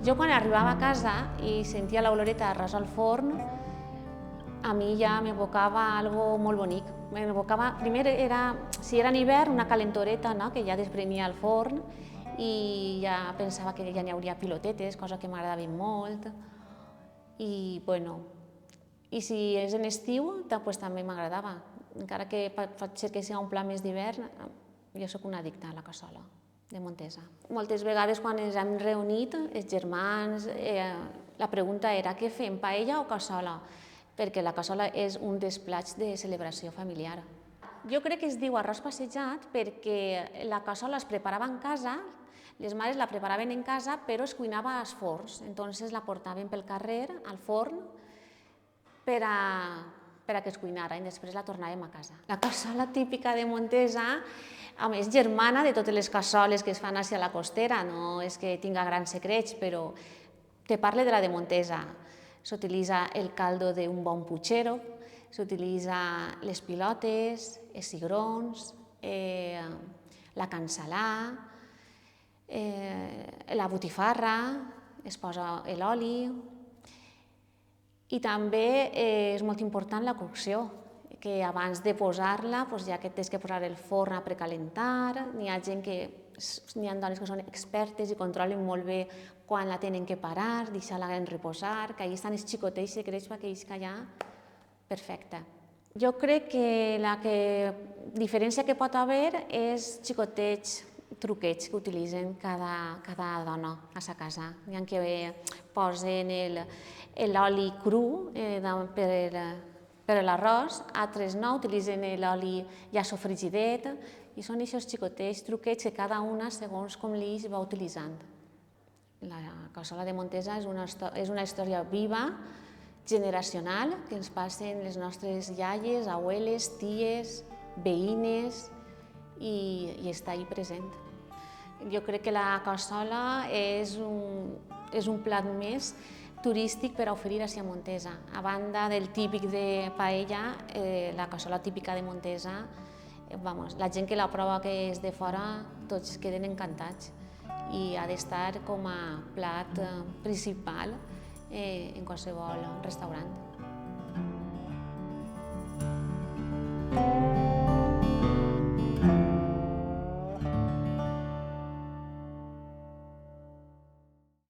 Jo quan arribava a casa i sentia l'oloreta d'arròs al forn, a mi ja m'evocava algo molt bonic. M'evocava, primer si era en hivern, una calentoreta, no?, que ja desprenia el forn i ja pensava que ja n'hi hauria pilotetes, cosa que m'agradaven molt. I, bueno, i si és en estiu, doncs també m'agradava. Encara que pot ser que sigui un plat més d'hivern, jo sóc una addicta a la cassola de Montesa. Moltes vegades quan ens hem reunit, els germans, la pregunta era què fem, paella o cassola? Perquè la cassola és un dels plats de celebració familiar. Jo crec que es diu arròs passejat perquè la cassola es preparava en casa, les mares la preparaven en casa, però es cuinava als forns, entonces la portaven pel carrer al forn per a que es cuinara i després la tornàvem a casa. La cassola típica de Montesa és germana de totes les cassoles que es fan a la costera, no és que tinga grans secrets, però te parlo de la de Montesa. S'utilitza el caldo d'un bon puchero, s'utilitza les pilotes, els cigrons, la cansalà, la botifarra, es posa l'oli i també és molt important la cocció, que abans de posar-la ja que tens que posar el forn a precalentar, n'hi ha dones que són expertes i controlen molt bé quan la tenen que parar, deixar-la en reposar, que ahí estan els xicotets secrets perquè isca allà perfecta. Jo crec que la diferència que pot haver és xicotets truquets que utilitzen cada dona a sa casa. N'hi ha que posen l'oli cru per a l'arròs, altres no, utilitzen l'oli ja sofregidet i són aquests xicotets truquets que cada una segons com l'ix va utilitzant. La cassola de Montesa és una història viva, generacional, que ens passen les nostres iaies, abueles, ties, veïnes i està ahí present. Jo crec que la cassola és un plat més turístic per a oferir a Montesa. A banda del típic de paella, la cassola típica de Montesa, la gent que la prova que és de fora, tots queden encantats i ha d'estar com a plat principal en qualsevol restaurant.